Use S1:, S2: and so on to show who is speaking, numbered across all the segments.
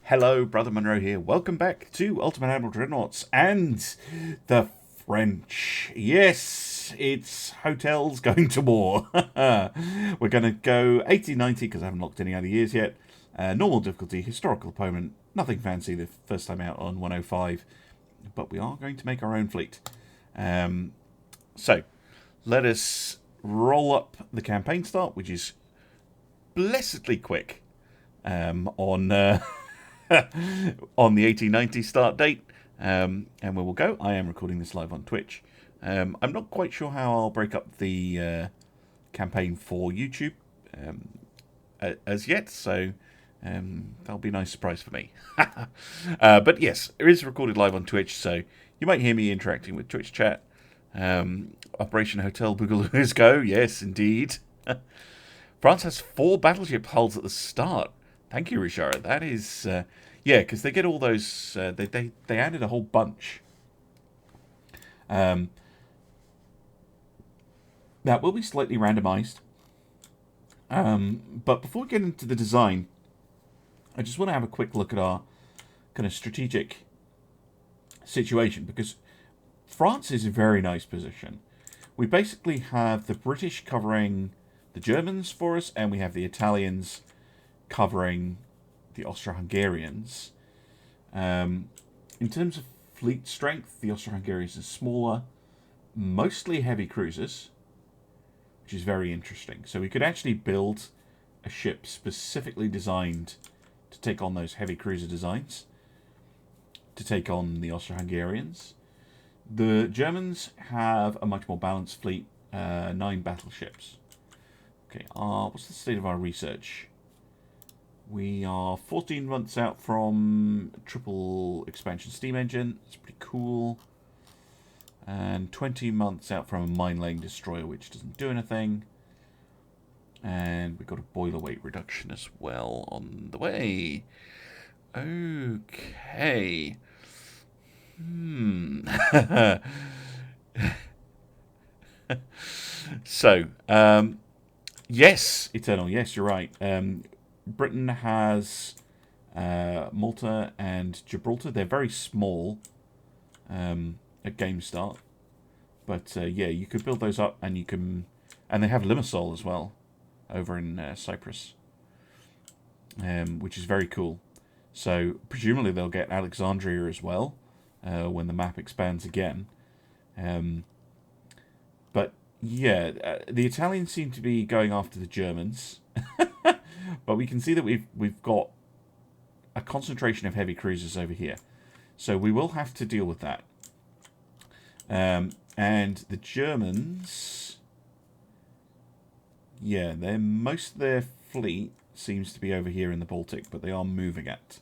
S1: Hello, Brother Monroe here. Welcome back to Ultimate Admiral Dreadnoughts and the French. Yes, it's hotels going to war. We're going to go 80-90 because I haven't locked any other years yet. Normal difficulty, historical opponent, nothing fancy the first time out on 105. But we are going to make our own fleet. So, let us roll up the campaign start, which is blessedly quick on the 1890 start date, and we will go. I am recording this live on Twitch. I'm not quite sure how I'll break up the campaign for YouTube as yet, so that'll be a nice surprise for me. But yes, it is recorded live on Twitch, so you might hear me interacting with Twitch chat. Operation Hotel Boogaloo's go, yes, indeed. France has 4 battleship hulls at the start. Thank you, Richard. That is, yeah, because they get all those. They added a whole bunch. That will be slightly randomized. But before we get into the design, I just want to have a quick look at our kind of strategic situation, because France is a very nice position. We basically have the British covering the Germans for us, and we have the Italians covering the Austro-Hungarians. In terms of fleet strength, the Austro-Hungarians are smaller, mostly heavy cruisers, which is very interesting. So we could actually build a ship specifically designed to take on those heavy cruiser designs, to take on the Austro-Hungarians. The Germans have a much more balanced fleet, 9 battleships. Okay, what's the state of our research? We are 14 months out from triple expansion steam engine. It's pretty cool. And 20 months out from a mine-laying destroyer, which doesn't do anything. And we've got a boiler weight reduction as well on the way. Okay. So, yes, Eternal, yes, you're right. Britain has Malta and Gibraltar. They're very small at game start. But, yeah, you could build those up, and you can... And they have Limassol as well, over in Cyprus, which is very cool. So, presumably they'll get Alexandria as well, when the map expands again. But, yeah, the Italians seem to be going after the Germans. But we can see that we've got a concentration of heavy cruisers over here. So we will have to deal with that. And the Germans... Yeah, most of their fleet seems to be over here in the Baltic, but they are moving it.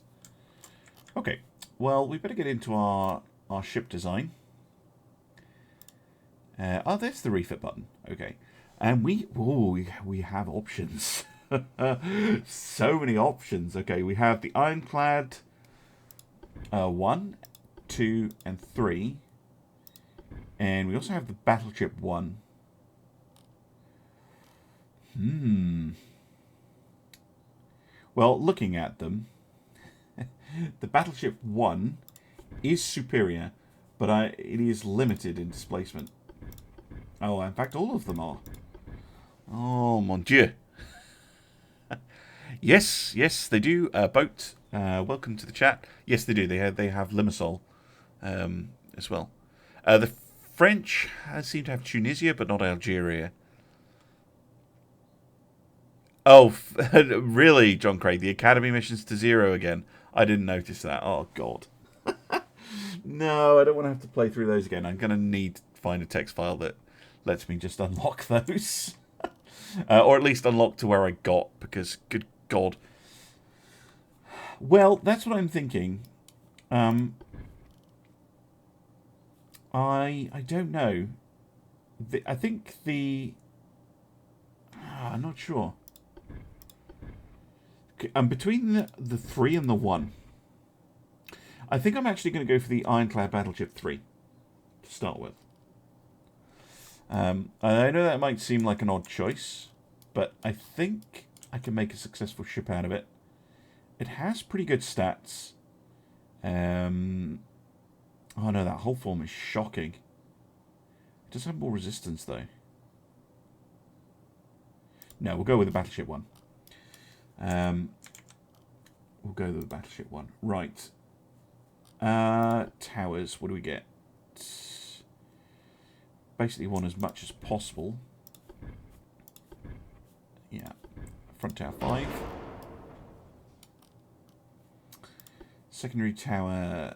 S1: Okay, well, we better get into our ship design. Oh, there's the refit button. Okay. And we have options. So many options. Okay, we have the Ironclad 1, 2, and 3. And we also have the Battleship 1. Well, looking at them, the Battleship 1 is superior, but it is limited in displacement. Oh, in fact, all of them are. Oh, mon Dieu. Yes, they do. Boat, welcome to the chat. Yes, they do. They have Limassol as well. The French seem to have Tunisia, but not Algeria. Oh, really, John Craig? The Academy missions to 0 again. I didn't notice that. Oh, God. No, I don't want to have to play through those again. I'm going to need to find a text file that lets me just unlock those. Or at least unlock to where I got, because, good God. Well, that's what I'm thinking. I don't know. I think I'm not sure. Between the 3 and the 1. I think I'm actually going to go for the Ironclad Battleship 3 to start with. I know that might seem like an odd choice, but I think I can make a successful ship out of it. It has pretty good stats. Oh no, that whole form is shocking. It does have more resistance though. No, we'll go with the battleship one. We'll go with the battleship one. Right. Towers, what do we get? Basically want as much as possible. Yeah. Front tower 5. Secondary tower.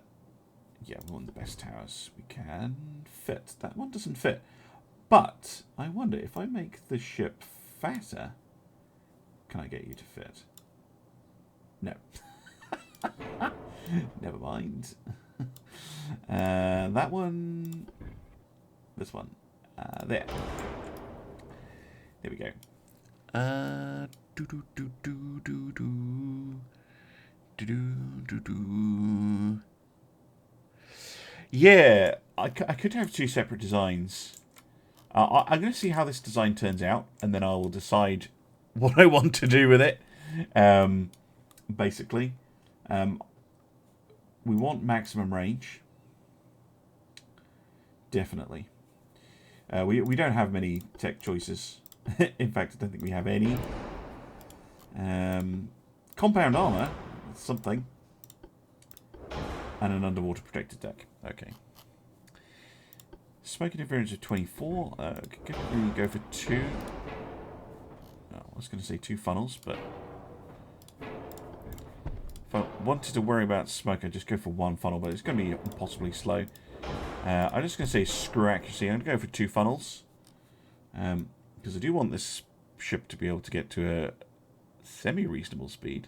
S1: Yeah, we want the best towers we can fit. That one doesn't fit. But I wonder if I make the ship fatter, can I get you to fit? No. Never mind. That one. This one. There. There we go. Yeah, I could have 2 separate designs. I'm going to see how this design turns out, and then I will decide what I want to do with it. Basically, we want maximum range. Definitely. We don't have many tech choices. In fact, I don't think we have any. Compound armor, something. And an underwater protected deck. Okay. Smoke interference of 24. Could we go for 2? Oh, I was going to say 2 funnels, but if I wanted to worry about smoke, I'd just go for 1 funnel, but it's going to be impossibly slow. I'm just going to say screw accuracy. I'm going to go for 2 funnels. Because I do want this ship to be able to get to a semi-reasonable speed.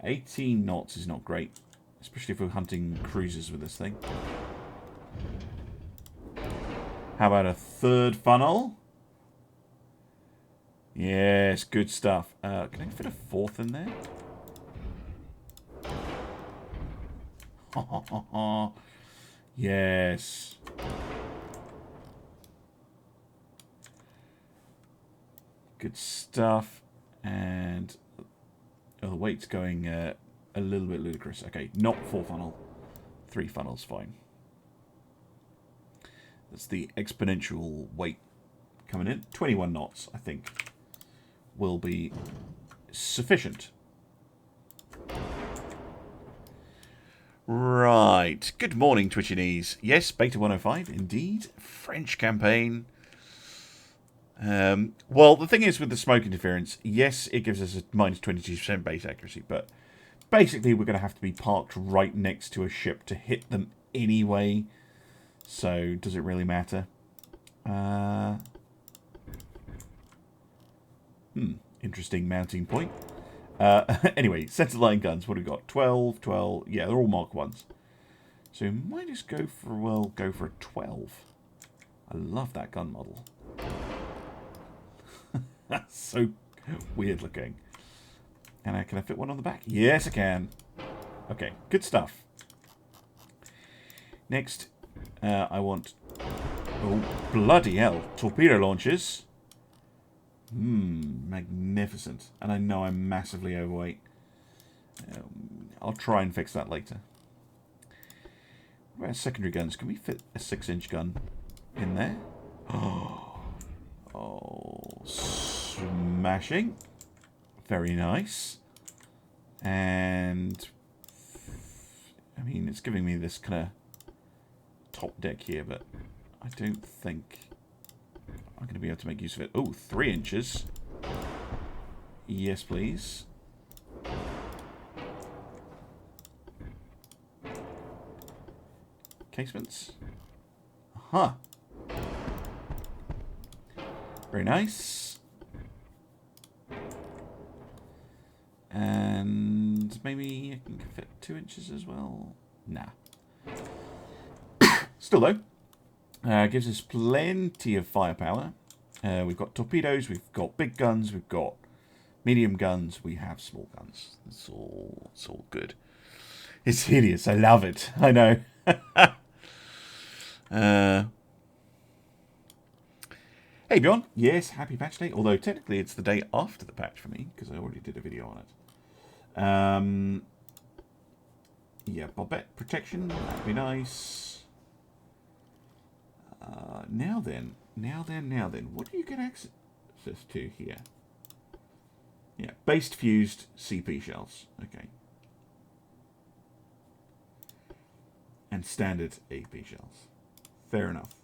S1: 18 knots is not great, especially if we're hunting cruisers with this thing. How about a 3rd funnel? Yes, good stuff. Can I fit a 4th in there? Yes. Good stuff. And oh, the weight's going a little bit ludicrous. Okay, not 4 funnel. 3 funnels, fine. That's the exponential weight coming in. 21 knots, I think, will be sufficient. Right. Good morning, Twitchyknees. Yes, Beta 105, indeed. French campaign. Well, the thing is with the smoke interference, yes, it gives us a minus 22% base accuracy, but basically we're going to have to be parked right next to a ship to hit them anyway. So, does it really matter? Interesting mounting point. Anyway, center line guns. What have we got? 12, 12. Yeah, they're all Mark 1s. So, we might just go for, well, go for a 12. I love that gun model. That's so weird looking. And can I fit one on the back? Yes, I can. Okay, good stuff. Next, I want... Oh, bloody hell. Torpedo launchers. Magnificent. And I know I'm massively overweight. I'll try and fix that later. What about secondary guns? Can we fit a 6-inch gun in there? Oh, smashing. Very nice. And I mean, it's giving me this kind of top deck here, but I don't think I'm going to be able to make use of it. Oh, 3 inches. Yes, please. Casements. Huh. Very nice. And maybe I can fit 2 inches as well. Nah. Still though, gives us plenty of firepower. We've got torpedoes, we've got big guns, we've got medium guns, we have small guns. It's all good. It's hideous. I love it. I know. Hey Bjorn, yes, happy patch day. Although technically it's the day after the patch for me because I already did a video on Yeah, bobette protection, that'd be nice. Now then, what do you get access to here? Yeah, based fused CP shells. Okay. And standard AP shells. Fair enough.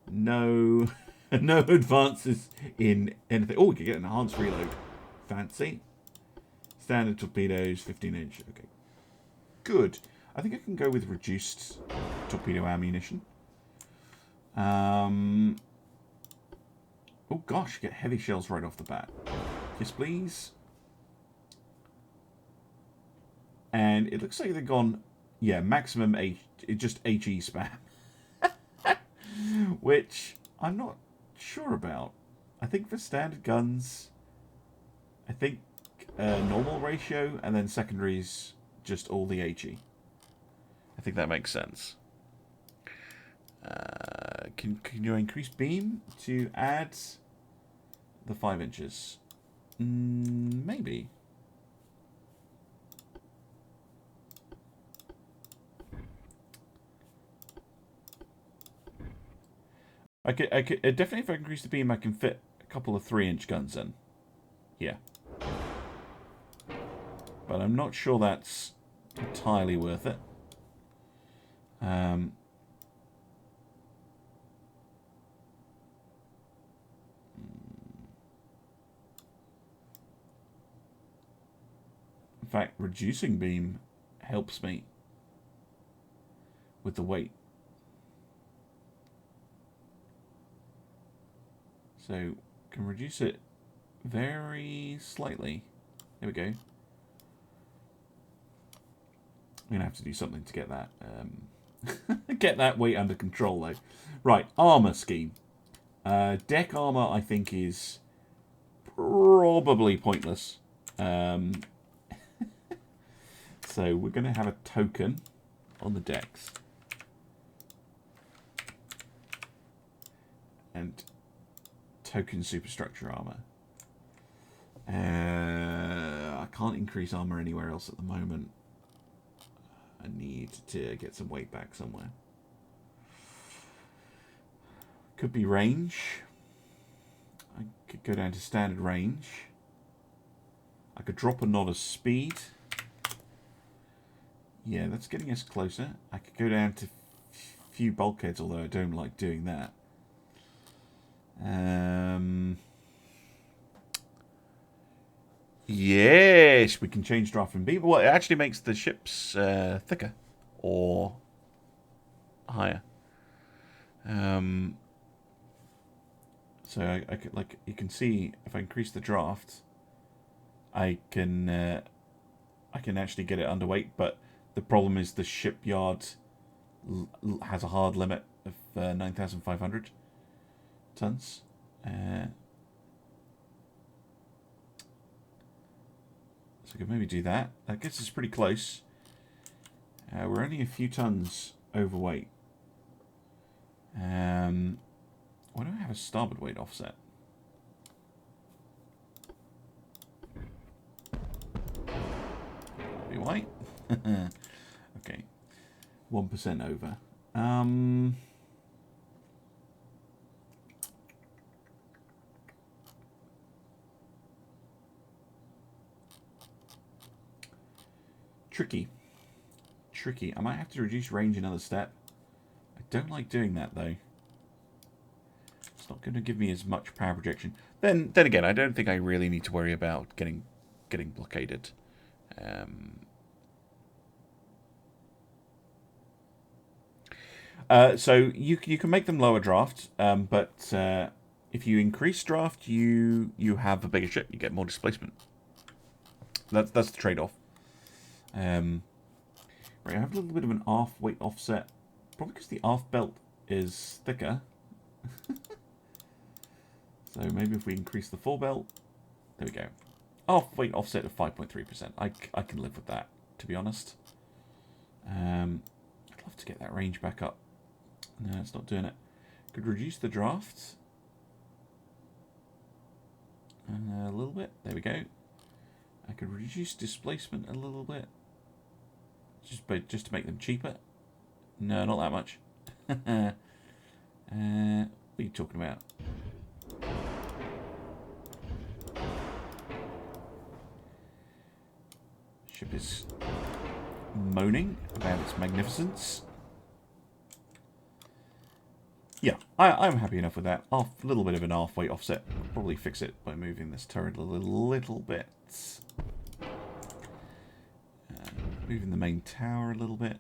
S1: No, no advances in anything. Oh, we could get an enhanced reload. Fancy. Standard torpedoes, 15-inch. Okay. Good. I think I can go with reduced torpedo ammunition. Oh gosh, get heavy shells right off the bat. Yes, please. And it looks like they've gone, yeah, maximum just HE spam. Which I'm not sure about. I think for standard guns, I think normal ratio, and then secondaries, just all the HE. I think that makes sense. Can you increase beam to add the 5 inches? Maybe. I could definitely, if I increase the beam, I can fit a couple of 3-inch guns in. Yeah. But I'm not sure that's entirely worth it. In fact, reducing beam helps me with the weight. So, can reduce it very slightly. There we go. I'm going to have to do something to get that get that weight under control, though. Right, armor scheme. Deck armor, I think, is probably pointless. So we're going to have a token on the decks. And token superstructure armor. I can't increase armor anywhere else at the moment. I need to get some weight back somewhere. Could be range. I could go down to standard range. I could drop a knot of speed. Yeah, that's getting us closer. I could go down to few bulkheads, although I don't like doing that. Yes, we can change draft and beam. Well, it actually makes the ships thicker or higher. So I could, like, you can see, if I increase the draft, I can actually get it underweight. But the problem is the shipyard has a hard limit of 9,500 tons. So I could maybe do that. That gets us pretty close. We're only a few tons overweight. Why don't I have a starboard weight offset? Be white. Okay. 1% over. Tricky. I might have to reduce range another step. I don't like doing that, though. It's not going to give me as much power projection. Then again, I don't think I really need to worry about getting blockaded. So you can make them lower draft, but if you increase draft, you have a bigger ship. You get more displacement. That's the trade-off. Right, I have a little bit of an aft weight offset, probably because the aft belt is thicker. So maybe if we increase the fore belt, there we go. Aft weight offset of 5.3%. I can live with that, to be honest. I'd love to get that range back up. No, it's not doing it. Could reduce the draft a little bit. There we go. I could reduce displacement a little bit. Just to make them cheaper. No, not that much. What are you talking about? Ship is moaning about its magnificence. Yeah, I'm happy enough with that. A little bit of an halfway offset. I'll probably fix it by moving this turret a little bit. Moving the main tower a little bit.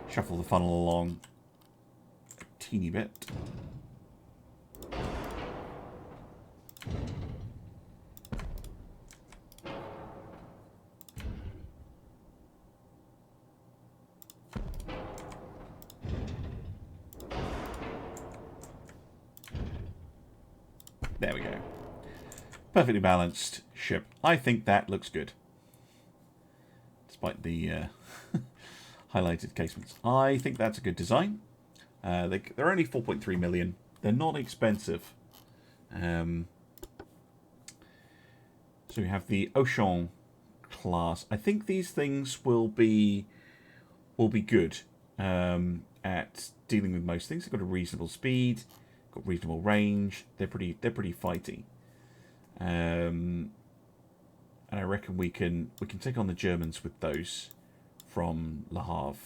S1: Shuffle the funnel along a teeny bit. There we go. Perfectly balanced ship. I think that looks good. Despite the highlighted casements. I think that's a good design. They're only 4.3 million. They're not expensive. So we have the Ocean class. I think these things will be good at dealing with most things. They've got a reasonable speed, got reasonable range. They're pretty fighty. And I reckon we can take on the Germans with those from Le Havre.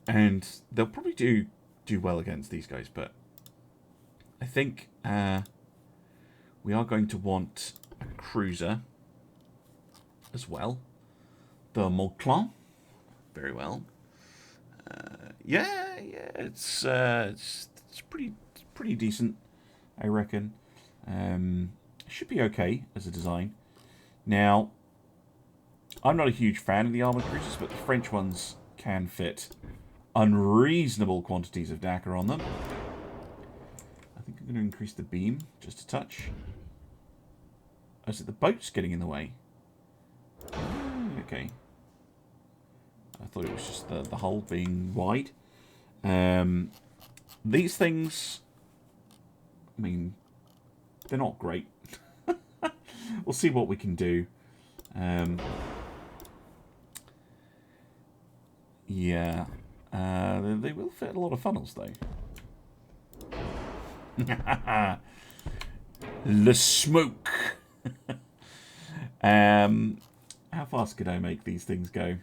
S1: And they'll probably do well against these guys, but I think we are going to want a cruiser as well. The Montclair. Very well. Yeah, it's pretty decent, I reckon. Should be okay as a design. Now, I'm not a huge fan of the armoured cruisers, but the French ones can fit unreasonable quantities of Dakar on them. I think I'm going to increase the beam just a touch. Oh, is it the boat's getting in the way? Okay. I thought it was just the hull being wide. These things, I mean, they're not great. We'll see what we can do. Yeah. They will fit a lot of funnels, though. Le smoke! How fast could I make these things go?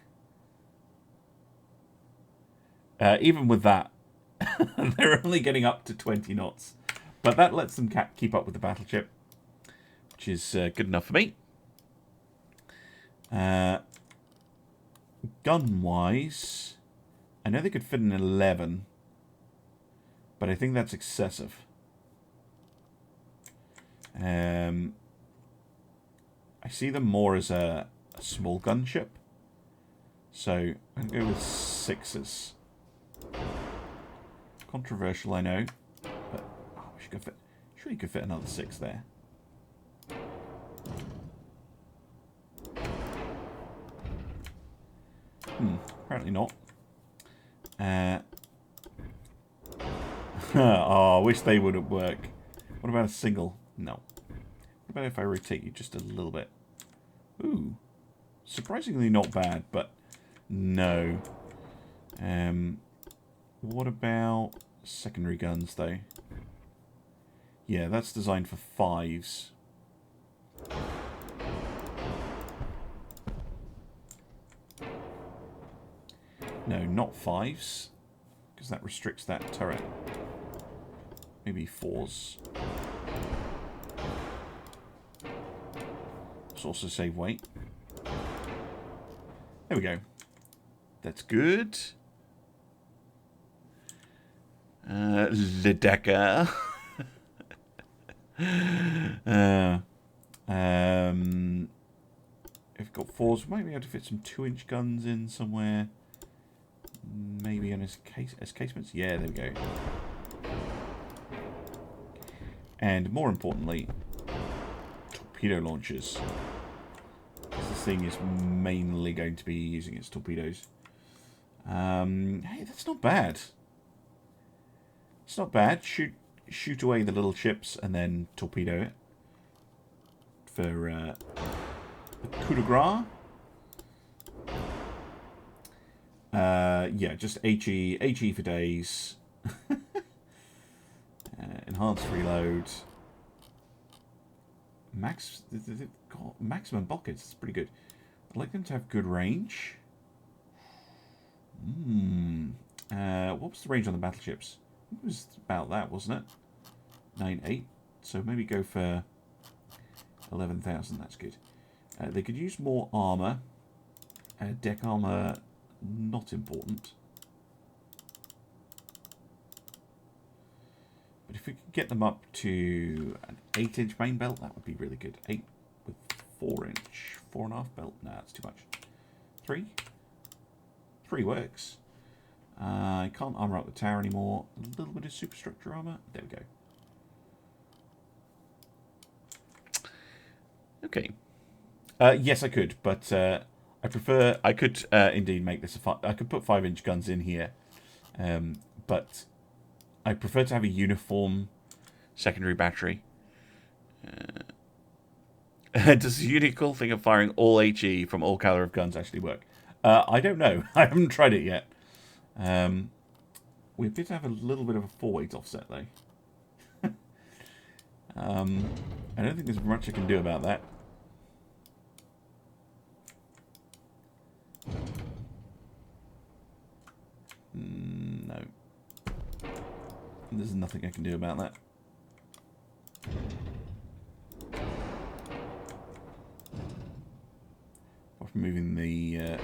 S1: Even with that, they're only getting up to 20 knots. But that lets them keep up with the battleship, which is good enough for me. Gun-wise, I know they could fit an 11, but I think that's excessive. I see them more as a small gunship, so I'm going to go with 6s. Controversial, I know, but we should go fit. Sure, you could fit another 6 there. Apparently not. Oh, I wish they wouldn't work. What about a single? No. What about if I rotate you just a little bit? Ooh. Surprisingly not bad, but no. What about secondary guns, though? Yeah, that's designed for 5s. No, not 5s, because that restricts that turret. Maybe 4s. Let's also save weight. There we go. That's good. Le Dakar. If we've got 4s, we might be able to fit some 2-inch guns in somewhere. Maybe on his casements. Yeah, there we go. And more importantly, torpedo launchers. This thing is mainly going to be using its torpedoes. Hey, that's not bad. It's not bad. shoot away the little ships and then torpedo it for the coup de grace. Yeah, just HE for days. Enhanced reload. Maximum buckets. It's pretty good. I'd like them to have good range. What was the range on the battleships? It was about that, wasn't it? 9.8. So maybe go for 11,000. That's good. They could use more armor. Deck armor, not important. But if we could get them up to an 8-inch main belt, that would be really good. 8 with 4-inch, 4.5 belt. Nah, that's too much. 3? 3 works. I can't armor up the tower anymore. A little bit of superstructure armor. There we go. Okay. Yes, I could, but I prefer. I could indeed make this a. I could put 5-inch guns in here, but I prefer to have a uniform secondary battery. Does the unique thing of firing all HE from all caliber of guns actually work? I don't know. I haven't tried it yet. We appear to have a little bit of a 4-weight offset, though. I don't think there's much I can do about that. No. There's nothing I can do about that. Moving the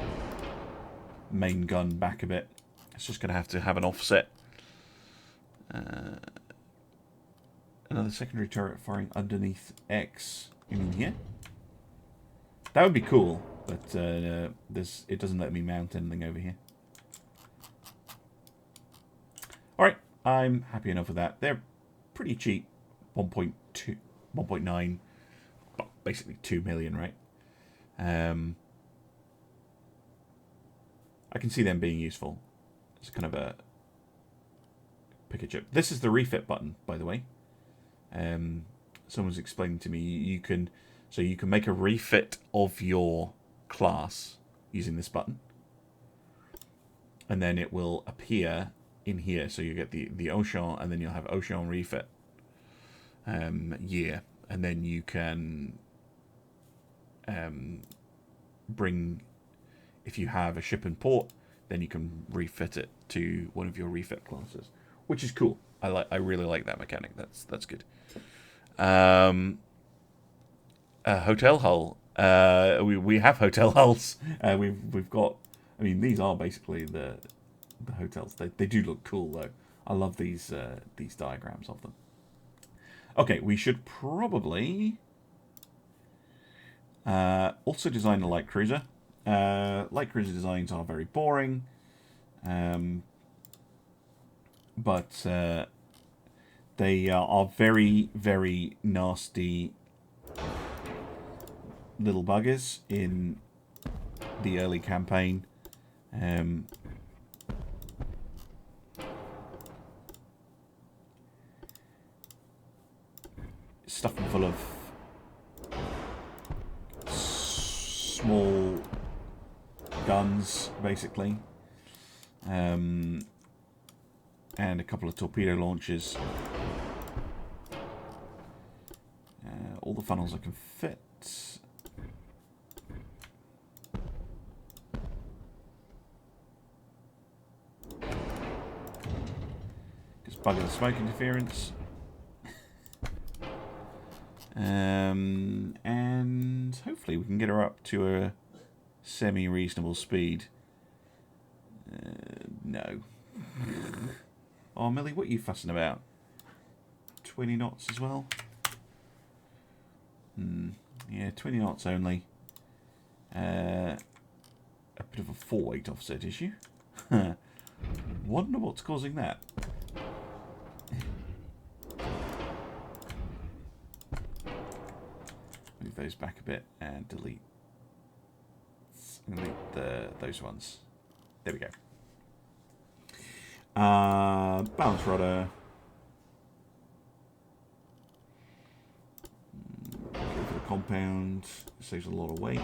S1: main gun back a bit. It's just going to have an offset. Another secondary turret firing underneath X. You mean here? That would be cool, but it doesn't let me mount anything over here. Alright, I'm happy enough with that. They're pretty cheap. 1.2, 1.9, well, basically 2 million, right? I can see them being useful. It's kind of a pick a chip. This is the refit button, by the way. Someone's explaining to me you can make a refit of your class using this button, and then it will appear in here. So you get the Ocean, and then you'll have Ocean refit year, and then you can bring. If you have a ship in port, then you can refit it to one of your refit classes, which is cool. I really like that mechanic. That's good. Hotel hull. We have hotel hulls. We've got. I mean, these are basically the hotels. They do look cool though. I love these diagrams of them. Okay, we should probably also design a light cruiser. Light cruiser designs are very boring, but they are very, very nasty little buggers in the early campaign. Stuff them full of small guns, basically, and a couple of torpedo launchers. All the funnels I can fit. Just bugger the smoke interference. And hopefully we can get her up to a semi-reasonable speed. No. Oh, Millie, what are you fussing about? 20 knots as well? Yeah, 20 knots only. A bit of a 4-weight offset issue. Wonder what's causing that. Move those back a bit and delete. I'm going to delete those ones. There we go. Balance rudder. compound. Saves a lot of weight.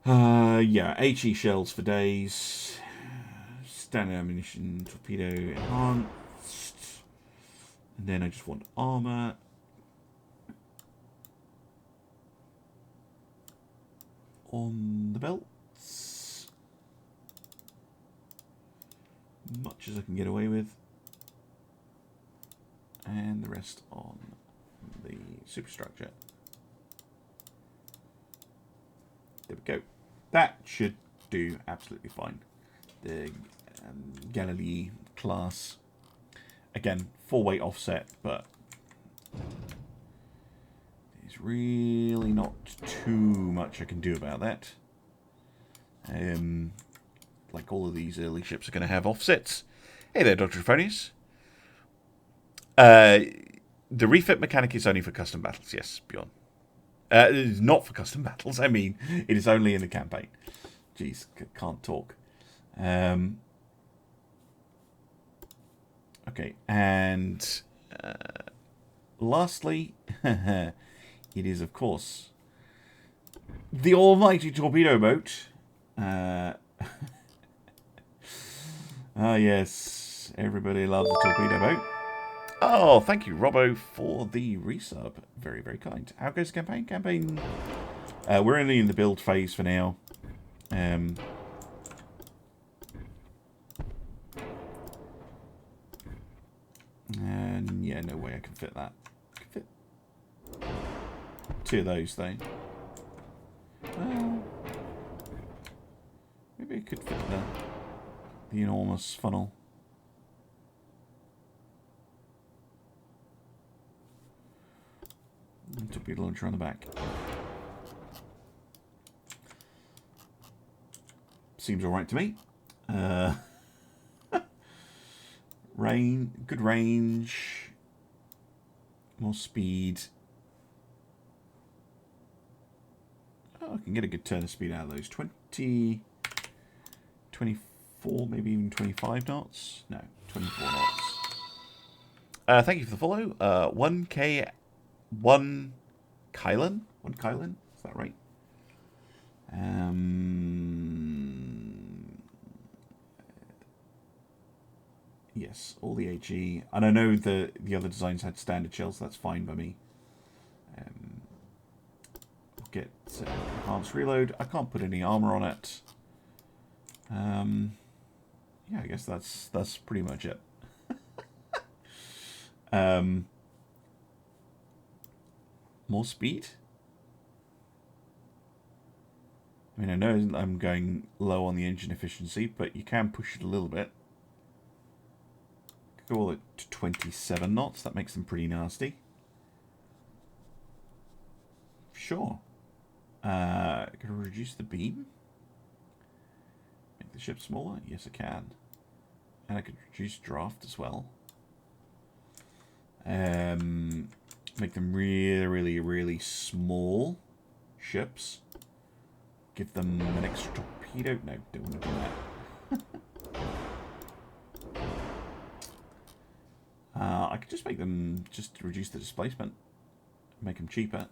S1: Yeah, HE shells for days. Standard ammunition, torpedo enhanced. And then I just want armor. On the belts. Much as I can get away with. And the rest on the superstructure. There we go. That should do absolutely fine. The Galilee class. Again, 4-weight offset, but there's really not too much I can do about that. Like all of these early ships are going to have offsets. Hey there, Dr. Trophonius. The refit mechanic is only for custom battles, yes, Bjorn. It is not for custom battles, I mean, it is only in the campaign. Jeez, can't talk. Okay, and lastly, it is, of course, the almighty torpedo boat. Yes, everybody loves the torpedo boat. Oh, thank you, Robbo, for the resub. Very, very kind. How goes the campaign? Campaign, we're only in the build phase for now. And yeah, no way I can fit that. I can fit 2 of those, though. Well, maybe I could fit the enormous funnel. And torpedo launcher on the back. Seems alright to me. Good range. More speed. Oh, I can get a good turn of speed out of those. 20, 24, maybe even 25 knots. No, 24 knots. Thank you for the follow. 1K, 1 Kylan? 1 Kylan? Is that right? Yes, all the HE. And I know the other designs had standard shells, so that's fine by me. We'll get enhanced reload. I can't put any armor on it. Yeah, I guess that's pretty much it. More speed? I mean, I know I'm going low on the engine efficiency, but you can push it a little bit. Go all to 27 knots. That makes them pretty nasty. Sure. Can I reduce the beam? Make the ship smaller? Yes, I can. And I could reduce draft as well. Make them really, really, really small ships. Give them an extra torpedo. No, don't want to do that. I could just make them, just reduce the displacement. Make them cheaper.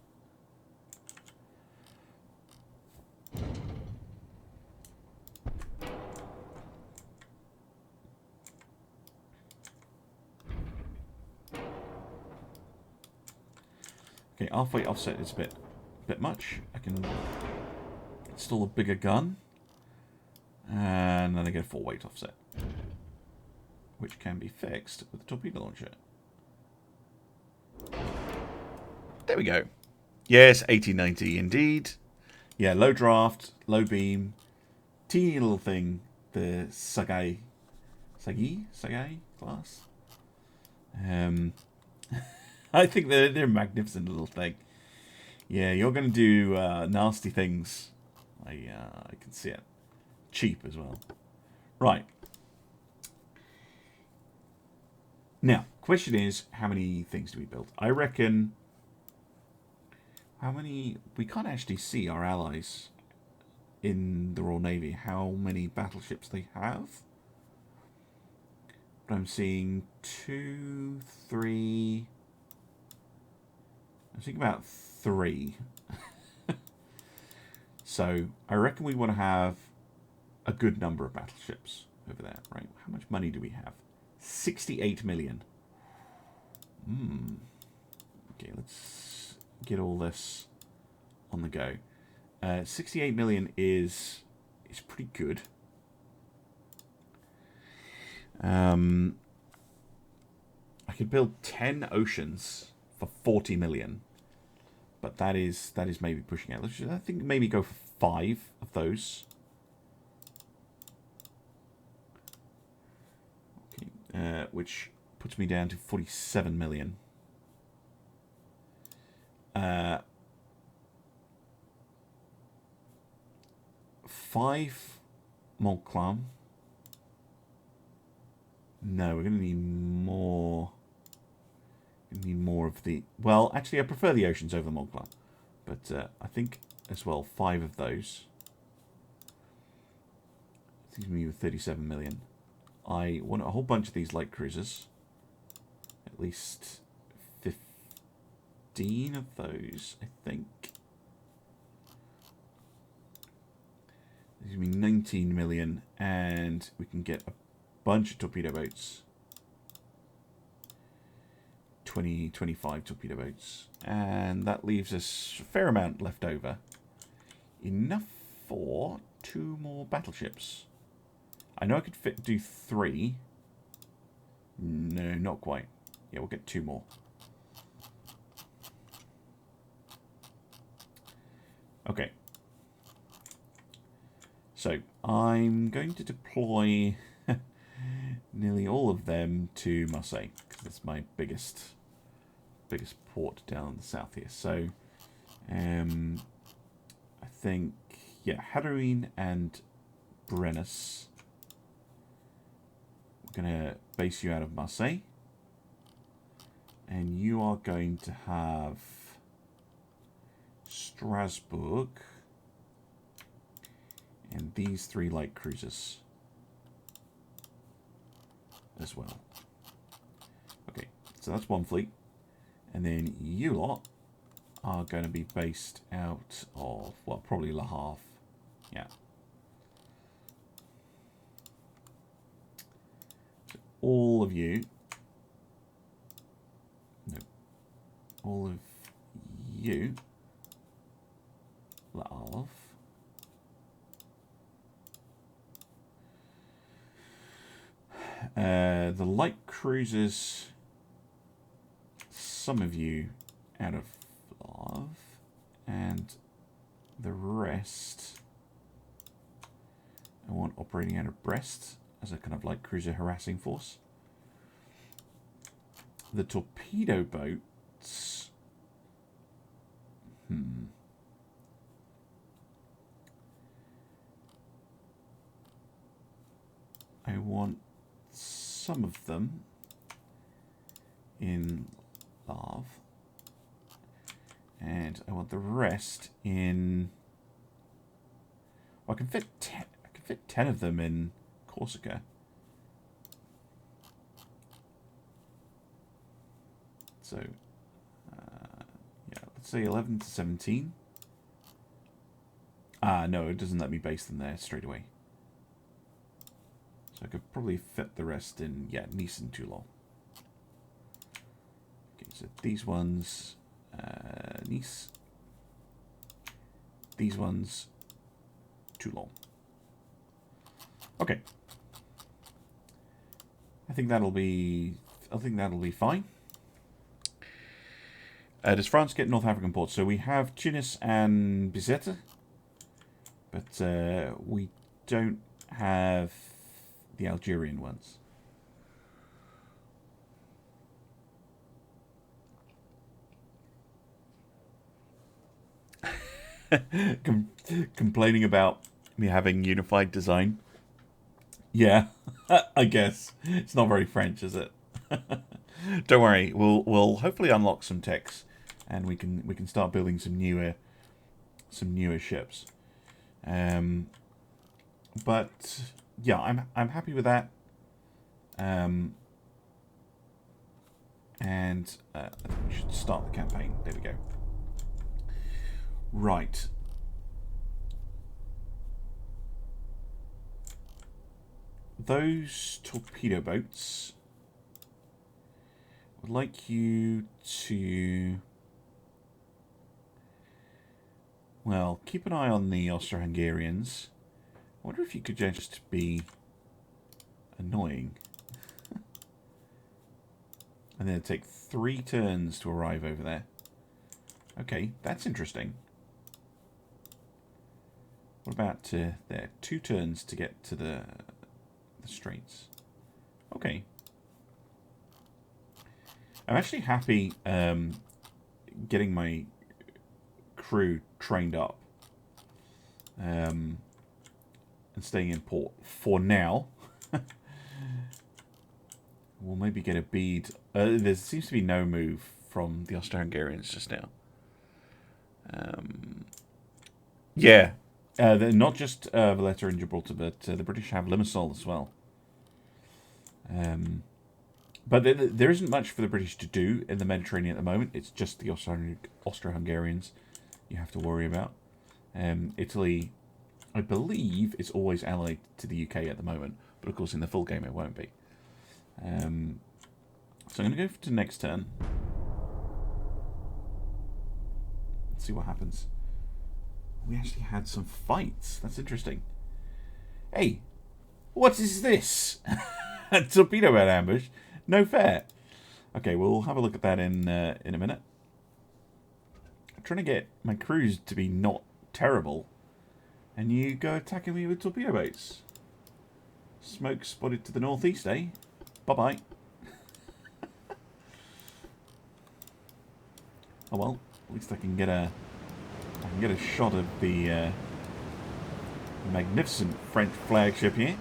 S1: Okay, halfway offset is a bit much. I can install a bigger gun. And then I get a 4-weight offset, which can be fixed with a torpedo launcher. There we go. Yes, 1890 indeed. Yeah, low draft, low beam, teeny little thing. The Sagi class. I think they're a magnificent little thing. Yeah, you're going to do nasty things. I can see it. Cheap as well. Right. Now, question is, how many things do we build? I reckon... How many... We can't actually see our allies in the Royal Navy, how many battleships they have. But I'm seeing 2, 3... I was thinking about 3. So I reckon we want to have a good number of battleships over there, right? How much money do we have? 68 million. Okay, let's get all this on the go. 68 million is pretty good. I could build 10 oceans for 40 million, but that is maybe pushing it. I think maybe go for 5 of those. Okay, which puts me down to 47 million. 5 Montcalm. No, we're going to need more. Need more of the... Well, actually, I prefer the oceans over the Montcalm. But I think, as well, 5 of those. Leaves me with 37 million. I want a whole bunch of these light cruisers. At least 15 of those, I think. Leaves me 19 million. And we can get a bunch of torpedo boats. 25 torpedo boats, and that leaves us a fair amount left over. Enough for 2 more battleships. I know I could do 3. No, not quite. Yeah, we'll get 2 more. Okay. So, I'm going to deploy nearly all of them to Marseille, because it's my biggest port down in the south here. So, I think, yeah, Hadouin and Brennus. We're going to base you out of Marseille. And you are going to have Strasbourg and these 3 light cruisers as well. Okay, so that's 1 fleet. And then you lot are going to be based out of, well, probably Le Havre. Yeah. So all of you, no, all of you, Le Havre. The light cruisers, some of you out of love, and the rest I want operating out of Brest as a kind of light cruiser harassing force. The torpedo boats, I want some of them in Love, and I want the rest in. Well, I can fit 10 of them in Corsica. So, yeah, let's say 11 to 17. No, it doesn't let me base them there straight away. So I could probably fit the rest in, yeah, Nice and Toulon. Okay, so these ones, Nice. These ones, Toulon. Okay. I think that'll be fine. Does France get North African ports? So we have Tunis and Bizerte, but we don't have the Algerian ones. Complaining about me having unified design. Yeah, I guess it's not very French, is it? Don't worry, we'll hopefully unlock some techs, and we can start building some newer ships. But yeah, I'm happy with that. And I think we should start the campaign. There we go. Right. Those torpedo boats, I would like you to, well, keep an eye on the Austro-Hungarians. I wonder if you could just be annoying. And then take 3 turns to arrive over there. Okay, that's interesting. What about there? 2 turns to get to the straits. Okay. I'm actually happy getting my crew trained up and staying in port for now. We'll maybe get a bead. There seems to be no move from the Austro-Hungarians just now. Yeah. They're not just Valletta and Gibraltar, but the British have Limassol as well. But there isn't much for the British to do in the Mediterranean at the moment. It's just the Austro-Hungarians you have to worry about. Italy, I believe, is always allied to the UK at the moment. But of course, in the full game, it won't be. So I'm going to go to next turn. Let's see what happens. We actually had some fights. That's interesting. Hey, what is this? A torpedo boat ambush? No fair. Okay, we'll have a look at that in a minute. I'm trying to get my crews to be not terrible, and you go attacking me with torpedo boats. Smoke spotted to the northeast, eh? Bye-bye. Oh well, at least I can get a shot of the magnificent French flagship here.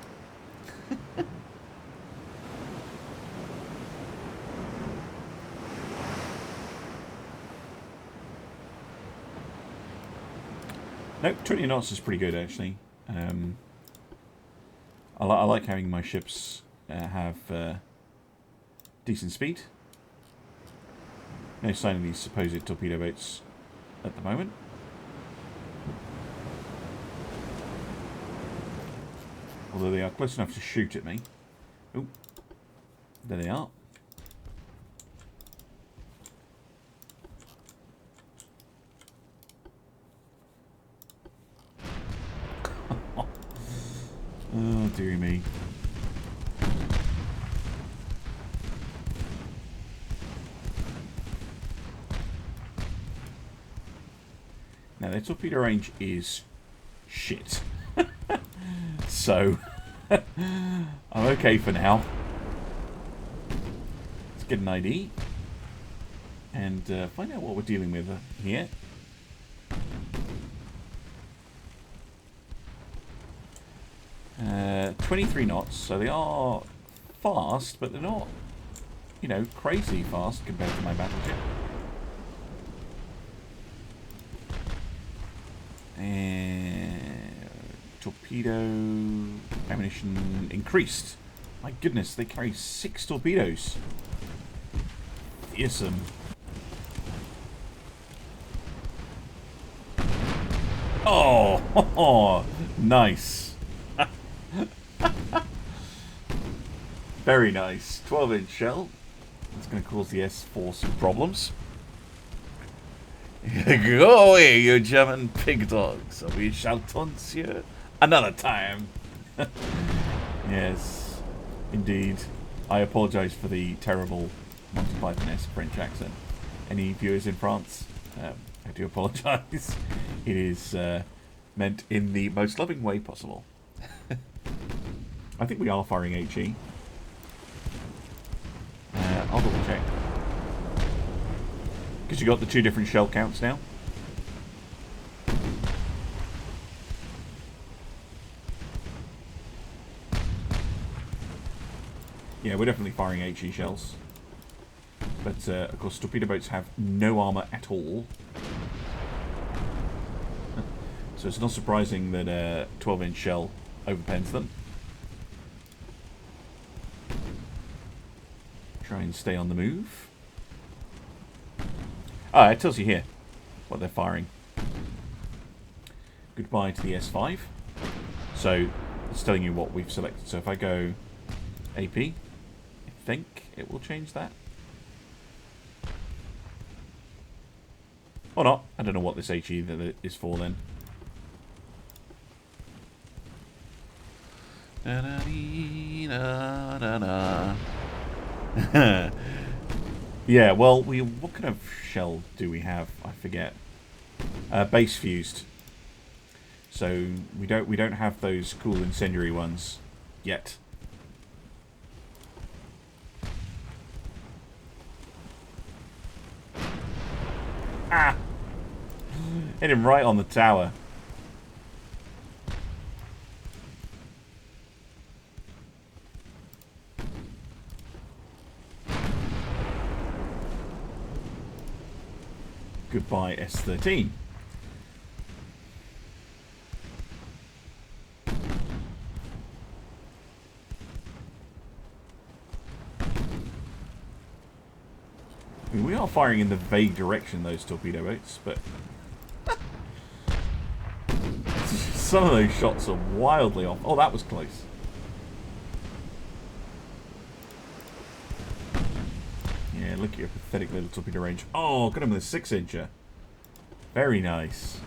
S1: Nope, 20 knots is pretty good actually. I like having my ships have decent speed. No sign of these supposed torpedo boats at the moment. Although they are close enough to shoot at me. Oh, there they are. Oh, dearie me. Now, their torpedo range is shit. So, I'm okay for now. Let's get an ID and find out what we're dealing with here. Uh, 23 knots, so they are fast, but they're not, you know, crazy fast compared to my battleship. And torpedo ammunition increased. My goodness, they carry 6 torpedoes. Fearsome. Oh, nice. Very nice. 12-inch shell. That's going to cause the S4 some problems. Go away, you German pig dogs. We shall taunt you another time. Yes, indeed. I apologise for the terrible Monty Python-esque French accent. Any viewers in France, I do apologise. It is meant in the most loving way possible. I think we are firing HE. I'll double check. Because you got the 2 different shell counts now. Yeah, we're definitely firing HE shells. But, of course, torpedo boats have no armour at all. So it's not surprising that a 12-inch shell overpens them. Try and stay on the move. Ah, it tells you here what they're firing. Goodbye to the S5. So it's telling you what we've selected. So if I go AP, I think it will change that. Or not. I don't know what this HE that is for then. Yeah, well, what kind of shell do we have? I forget. Base fused. So we don't have those cool incendiary ones yet. Ah! Hit him right on the tower. Goodbye, S13. I mean, we are firing in the vague direction, those torpedo boats, but some of those shots are wildly off. Oh, that was close. Yeah, look at your pathetic little torpedo range. Oh, got him with a 6-incher. Very nice.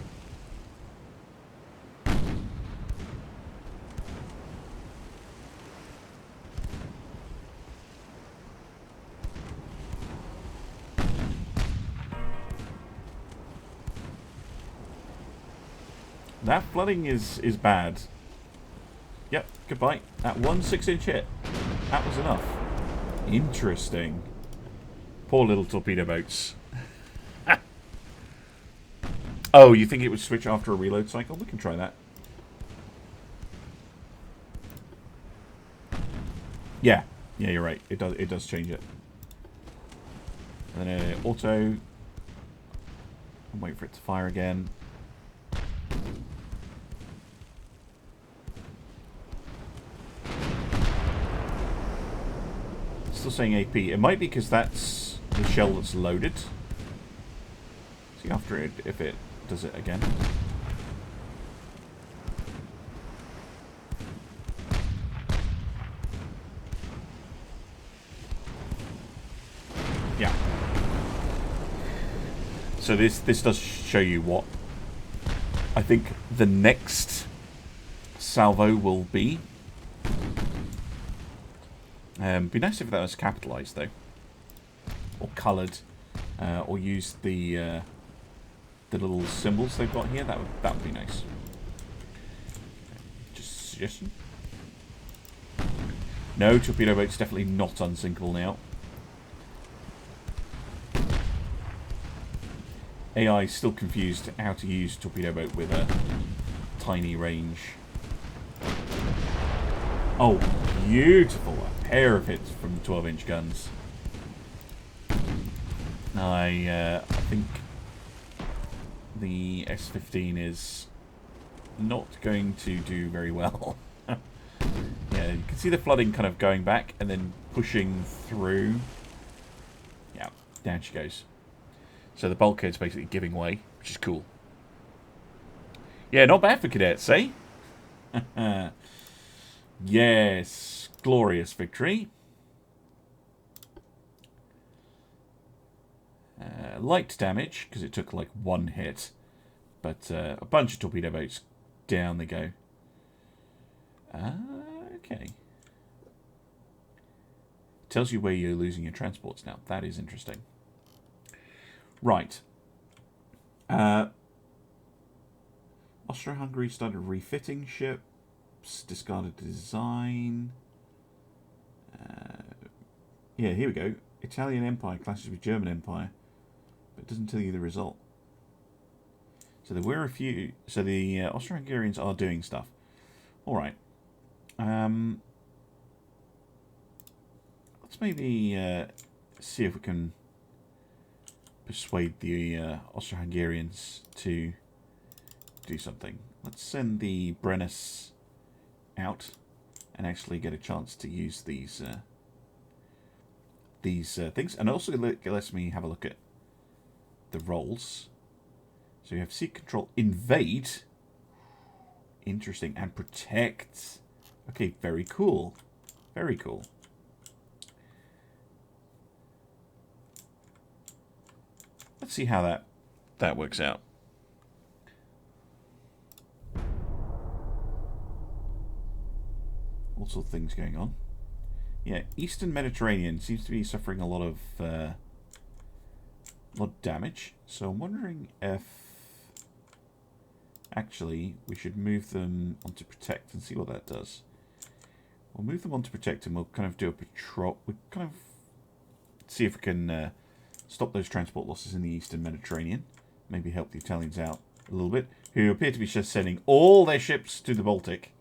S1: That flooding is bad. Yep, goodbye. That 1 6-inch hit. That was enough. Interesting. Poor little torpedo boats. Oh, you think it would switch after a reload cycle? We can try that. Yeah. Yeah, you're right. It does change it. And then auto. And wait for it to fire again. Still saying AP. It might be because that's the shell that's loaded. See after it if it does it again. Yeah. So this does show you what I think the next salvo will be. Be nice if that was capitalized though, or coloured, or used the little symbols they've got here. That would be nice. Just a suggestion. No, torpedo boat's definitely not unsinkable now. AI is still confused how to use torpedo boat with a tiny range. Oh, beautiful. A pair of hits from 12-inch guns. I think the S15 is not going to do very well. Yeah, you can see the flooding kind of going back and then pushing through. Yeah, down she goes. So the bulkhead's basically giving way, which is cool. Yeah, not bad for cadets, eh? Yes, glorious victory. Light damage, because it took like 1 hit. But a bunch of torpedo boats, down they go. Okay. Tells you where you're losing your transports now. That is interesting. Right. Austro-Hungary started refitting ships, discarded design. Yeah, here we go. Italian Empire clashes with German Empire, but it doesn't tell you the result. So there were a few. So the Austro-Hungarians are doing stuff. All right. Let's maybe see if we can persuade the Austro-Hungarians to do something. Let's send the Brennus out and actually get a chance to use these things, and also lets me have a look at the roles. So you have seek, control, invade. Interesting. And protect. Okay, very cool. Very cool. Let's see how that works out. All sorts of things going on. Yeah, Eastern Mediterranean seems to be suffering a lot of damage. So I'm wondering if actually we should move them onto protect and see what that does. We'll move them onto protect and we'll kind of do a patrol. We'll kind of see if we can stop those transport losses in the Eastern Mediterranean. Maybe help the Italians out a little bit, who appear to be just sending all their ships to the Baltic.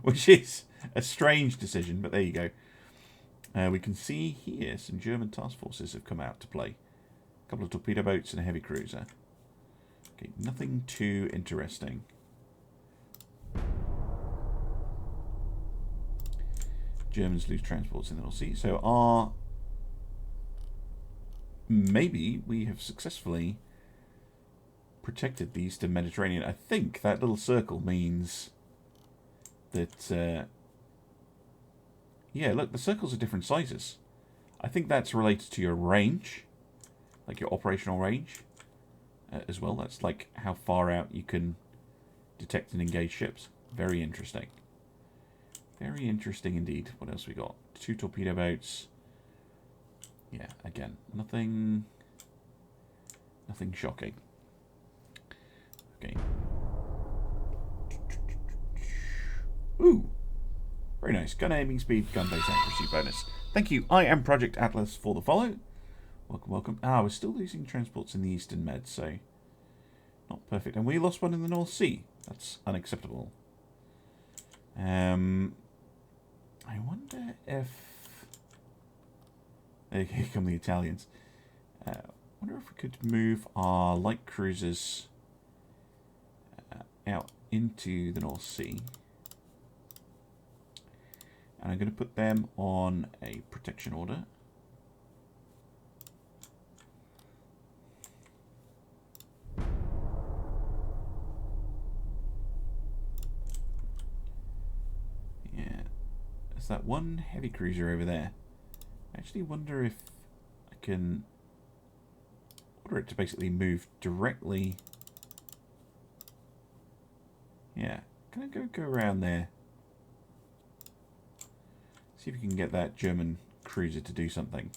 S1: Which is a strange decision, but there you go. We can see here some German task forces have come out to play. A couple of torpedo boats and a heavy cruiser. Okay, nothing too interesting. Germans lose transports in the North Sea. So maybe we have successfully protected the Eastern Mediterranean. I think that little circle means that, yeah, look, the circles are different sizes. I think that's related to your range, like your operational range as well. That's like how far out you can detect and engage ships. Very interesting. Very interesting indeed. What else we got? 2 torpedo boats. Yeah, again, nothing shocking. Okay. Ooh, very nice. Gun aiming speed, gun base accuracy bonus. Thank you. I am Project Atlas for the follow. Welcome, welcome. We're still losing transports in the Eastern Med, so not perfect. And we lost one in the North Sea. That's unacceptable. I wonder if... Here come the Italians. I wonder if we could move our light cruisers out into the North Sea. And I'm going to put them on a protection order. Yeah. There's that one heavy cruiser over there. I actually wonder if I can order it to basically move directly. Yeah. Can I go around there? See if we can get that German cruiser to do something.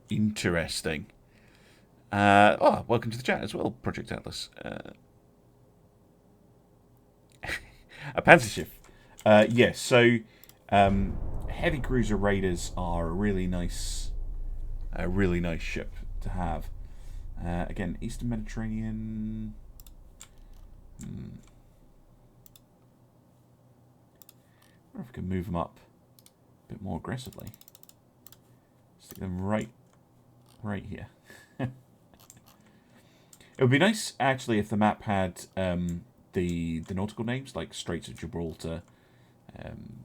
S1: Interesting. Welcome to the chat as well, Project Atlas. A Panzerschiff. Yes, so heavy cruiser raiders are a really nice ship to have. Again, Eastern Mediterranean. I wonder if we can move them up a bit more aggressively. Stick them right here. It would be nice, actually, if the map had the nautical names, like Straits of Gibraltar, and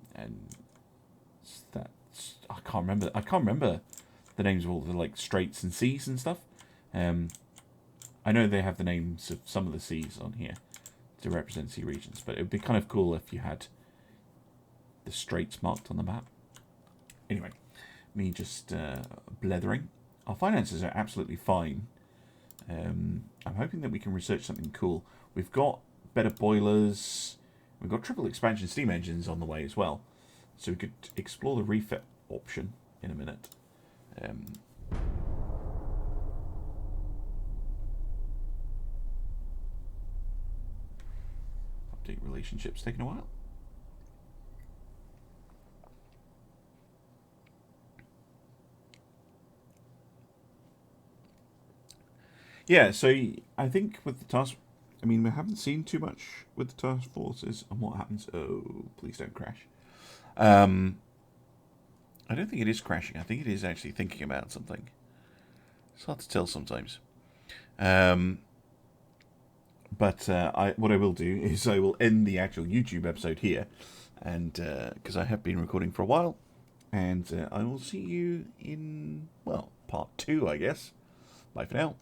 S1: that's I can't remember the names of all the like straits and seas and stuff. I know they have the names of some of the seas on here to represent sea regions, but it would be kind of cool if you had the straits marked on the map. Anyway, me just blethering. Our finances are absolutely fine. I'm hoping that we can research something cool. We've got better boilers. We've got triple expansion steam engines on the way as well. So we could explore the refit option in a minute. Update relationships taking a while. Yeah, so I think with the task... I mean, we haven't seen too much with the task forces and what happens... Oh, please don't crash. I don't think it is crashing. I think it is actually thinking about something. It's hard to tell sometimes. But what I will do is I will end the actual YouTube episode here. And because I have been recording for a while. And I will see you in, well, part 2, I guess. Bye for now.